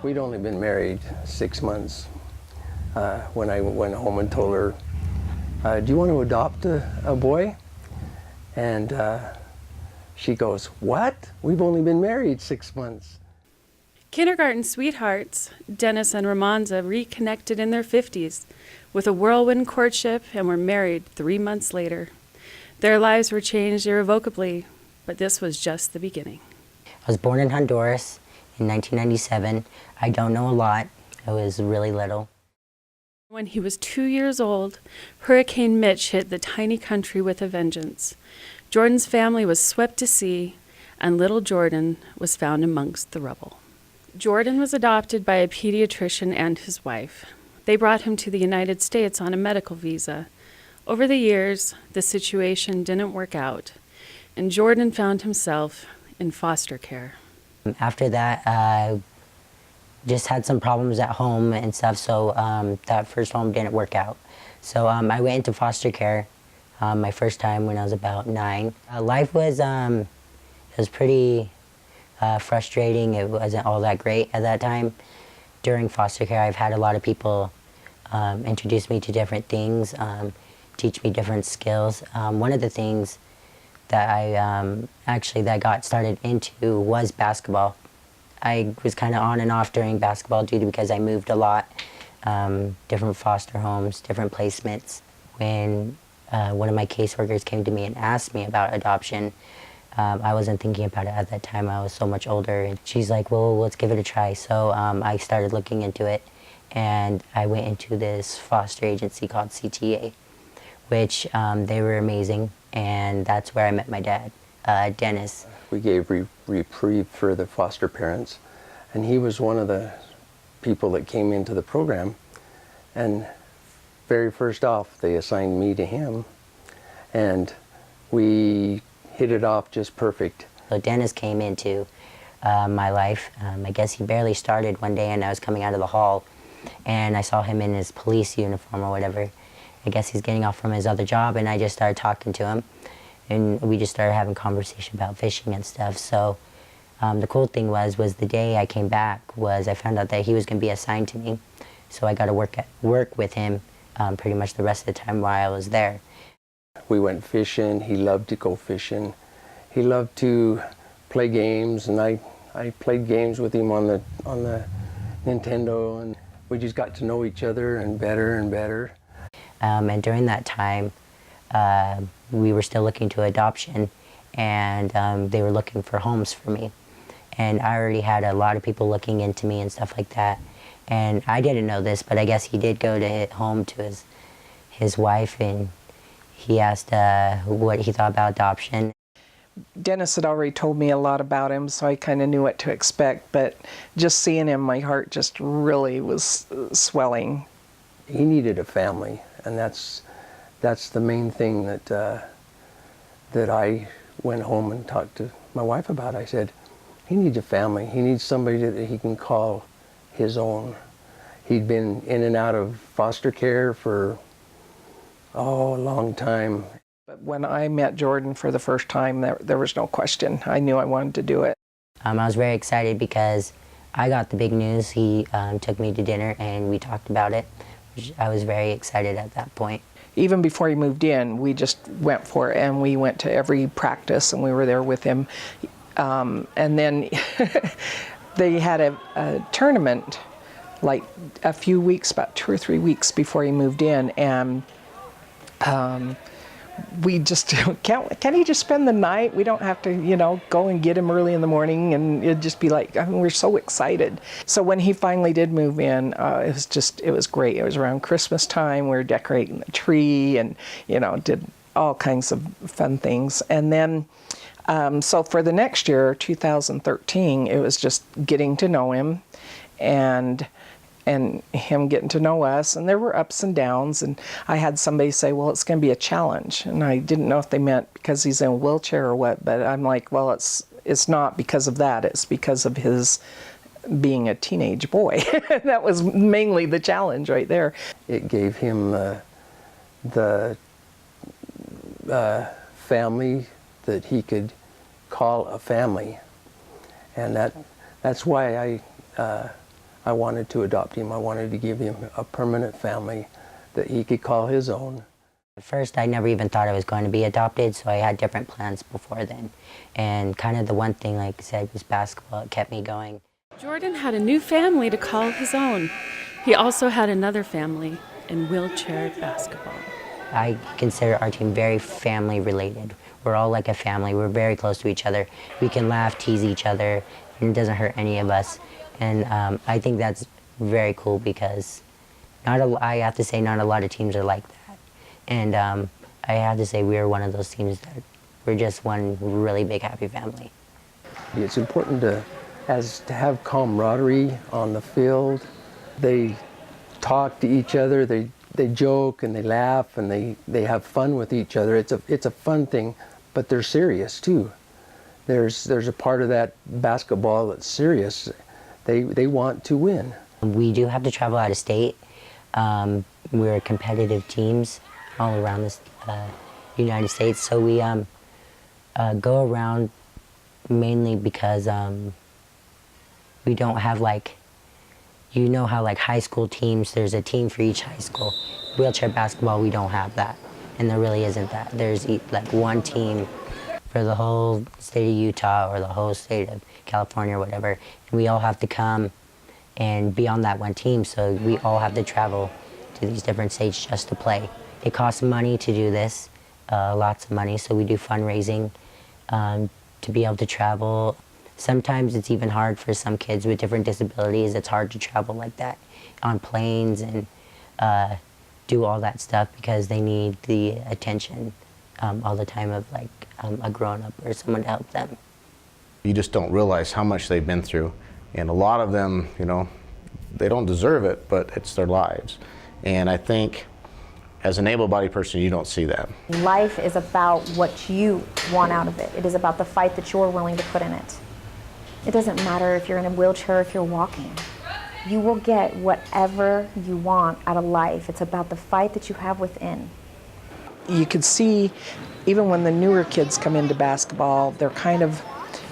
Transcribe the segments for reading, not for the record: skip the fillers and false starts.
We'd only been married 6 months when I went home and told her, do you want to adopt a boy? And she goes, what? We've only been married 6 months. Kindergarten sweethearts, Dennis and Ramonza, reconnected in their 50s with a whirlwind courtship and were married 3 months later. Their lives were changed irrevocably, but this was just the beginning. I was born in Honduras in 1997. I don't know a lot. I was really little. When he was 2 years old, Hurricane Mitch hit the tiny country with a vengeance. Jordan's family was swept to sea, and little Jordan was found amongst the rubble. Jordan was adopted by a pediatrician and his wife. They brought him to the United States on a medical visa. Over the years, the situation didn't work out, and Jordan found himself in foster care. After that, I just had some problems at home and stuff, so that first home didn't work out. So I went into foster care my first time when I was about 9. Life was pretty frustrating. It wasn't all that great at that time. During foster care, I've had a lot of people introduce me to different things, teach me different skills. One of the things that I got started into was basketball. I was kind of on and off during basketball because I moved a lot, different foster homes, different placements. When one of my caseworkers came to me and asked me about adoption, I wasn't thinking about it at that time. I was so much older. And she's like, well, let's give it a try. So I started looking into it, and I went into this foster agency called CTA, which they were amazing, and that's where I met my dad, Dennis. We gave reprieve for the foster parents, and he was one of the people that came into the program, and very first off they assigned me to him, and we hit it off just perfect. So Dennis came into my life. I guess he barely started one day, and I was coming out of the hall, and I saw him in his police uniform or whatever. I guess he's getting off from his other job, and I just started talking to him, and we just started having conversation about fishing and stuff. So the cool thing was the day I came back was I found out that he was going to be assigned to me. So I got to work with him pretty much the rest of the time while I was there. We went fishing. He loved to go fishing. He loved to play games, and I played games with him on the Nintendo, and we just got to know each other and better and better. And during that time, we were still looking to adoption, and they were looking for homes for me. And I already had a lot of people looking into me and stuff like that. And I didn't know this, but I guess he did go to home to his wife, and he asked what he thought about adoption. Dennis had already told me a lot about him, so I kind of knew what to expect, but just seeing him, my heart just really was swelling. He needed a family, and that's the main thing that I went home and talked to my wife about. I said, he needs a family. He needs somebody that he can call his own. He'd been in and out of foster care for, a long time. But when I met Jordan for the first time, there was no question. I knew I wanted to do it. I was very excited because I got the big news. He took me to dinner, and we talked about it. I was very excited at that point. Even before he moved in, we just went for it, and we went to every practice, and we were there with him. And then they had a tournament like a few weeks, about 2 or 3 weeks before he moved in, and we just can he just spend the night? We don't have to, go and get him early in the morning, and it'd just be like, we're so excited. So when he finally did move in, it was great. It was around Christmas time. We were decorating the tree, and did all kinds of fun things. And then so for the next year, 2013, it was just getting to know him, and him getting to know us, and there were ups and downs, and I had somebody say, well, it's going to be a challenge, and I didn't know if they meant because he's in a wheelchair or what, but I'm like, well, it's not because of that, it's because of his being a teenage boy. That was mainly the challenge right there. It gave him the family that he could call a family, and that's why I wanted to adopt him. I wanted to give him a permanent family that he could call his own. At first, I never even thought I was going to be adopted, so I had different plans before then. And kind of the one thing, like I said, was basketball. It kept me going. Jordan had a new family to call his own. He also had another family in wheelchair basketball. I consider our team very family related. We're all like a family. We're very close to each other. We can laugh, tease each other, and it doesn't hurt any of us. And I think that's very cool because I have to say not a lot of teams are like that. And I have to say we're one of those teams that we're just one really big happy family. It's important to have camaraderie on the field. They talk to each other, they joke and they laugh and they have fun with each other. It's a fun thing, but they're serious too. There's a part of that basketball that's serious. They want to win. We do have to travel out of state. We're competitive teams all around this United States, so we go around mainly because we don't have like, you know how like high school teams, there's a team for each high school. Wheelchair basketball, we don't have that, and there really isn't that. There's like one team for the whole state of Utah or the whole state of California or whatever, and we all have to come and be on that one team, so we all have to travel to these different states just to play. It costs money to do this, lots of money, so we do fundraising to be able to travel. Sometimes it's even hard for some kids with different disabilities. It's hard to travel like that on planes and do all that stuff because they need the attention all the time of like a grown-up or someone to help them. You just don't realize how much they've been through, and a lot of them, you know, they don't deserve it, but it's their lives. And I think as an able-bodied person, you don't see that. Life is about what you want out of it. It is about the fight that you're willing to put in it. It doesn't matter if you're in a wheelchair or if you're walking. You will get whatever you want out of life. It's about the fight that you have within. You could see, even when the newer kids come into basketball, they're kind of,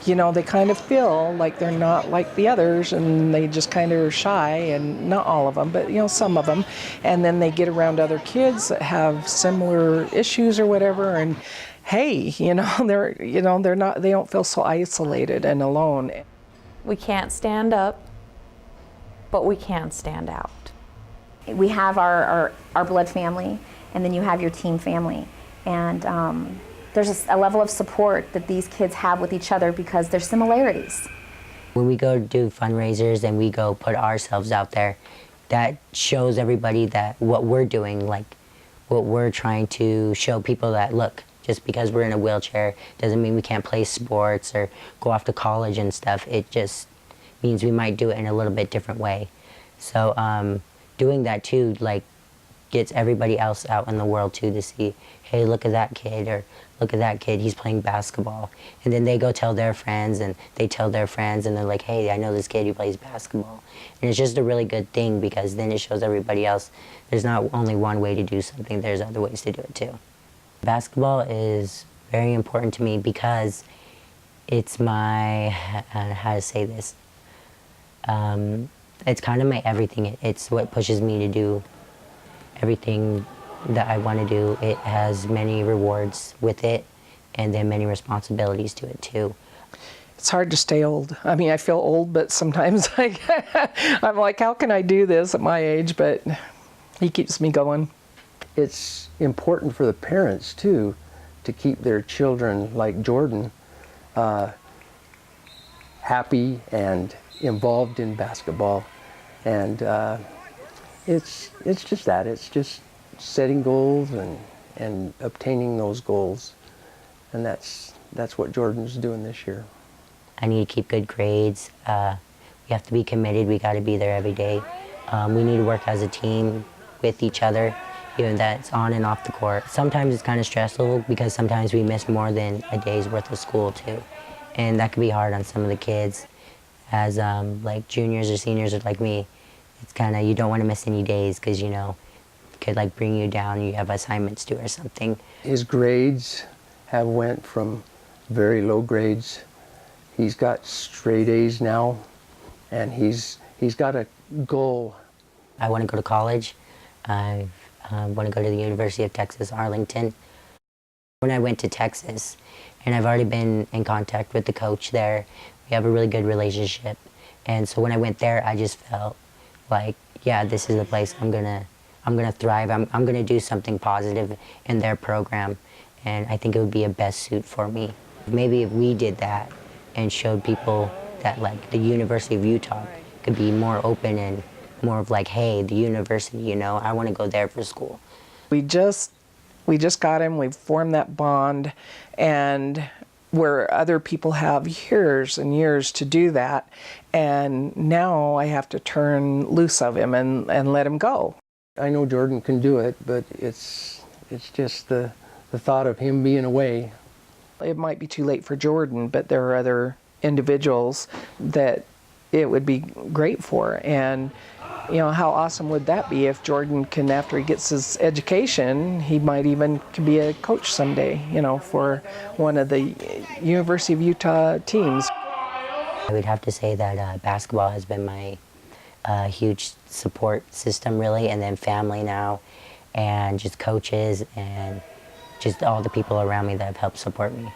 you know, they kind of feel like they're not like the others, and they just kind of are shy, and not all of them, but, you know, some of them. And then they get around other kids that have similar issues or whatever, and hey, you know, they don't feel so isolated and alone. We can't stand up, but we can stand out. We have our blood family, and then you have your team family. And there's a level of support that these kids have with each other because there's similarities. When we go do fundraisers and we go put ourselves out there, that shows everybody that what we're doing, like what we're trying to show people that, look, just because we're in a wheelchair doesn't mean we can't play sports or go off to college and stuff. It just means we might do it in a little bit different way. So doing that too, like, gets everybody else out in the world too to see, hey, look at that kid, or look at that kid, he's playing basketball. And then they go tell their friends, and they tell their friends, and they're like, hey, I know this kid who plays basketball. And it's just a really good thing because then it shows everybody else there's not only one way to do something, there's other ways to do it too. Basketball is very important to me because it's my, how to say this, it's kind of my everything. It's what pushes me to do everything that I want to do. It has many rewards with it, and then many responsibilities to it too. It's hard to stay old. I mean, I feel old, but sometimes I'm like, how can I do this at my age? But he keeps me going. It's important for the parents too to keep their children like Jordan happy and involved in basketball, and it's just that. It's just setting goals and obtaining those goals, and that's what Jordan's doing this year. I need to keep good grades. We have to be committed. We got to be there every day. We need to work as a team with each other, even that's on and off the court. Sometimes it's kind of stressful because sometimes we miss more than a day's worth of school too, and that can be hard on some of the kids. As like juniors or seniors or like me, it's kind of, you don't want to miss any days because, you know, it could like bring you down, you have assignments due or something. His grades have went from very low grades. He's got straight A's now, and he's got a goal? I want to go to college. I want to go to the University of Texas, Arlington. When I went to Texas, and I've already been in contact with the coach there, we have a really good relationship. And so when I went there, I just felt like, yeah, this is the place I'm gonna thrive. I'm gonna do something positive in their program, and I think it would be a best suit for me. Maybe if we did that and showed people that like the University of Utah could be more open and more of like, hey, the university, you know, I want to go there for school. We just got him, we've formed that bond, and where other people have years and years to do that, and now I have to turn loose of him and let him go. I know Jordan can do it, but it's just the thought of him being away. It might be too late for Jordan, but there are other individuals that it would be great for. And you know, how awesome would that be if Jordan can, after he gets his education, he might even can be a coach someday, you know, for one of the University of Utah teams. I would have to say that basketball has been my huge support system, really, and then family now, and just coaches and just all the people around me that have helped support me.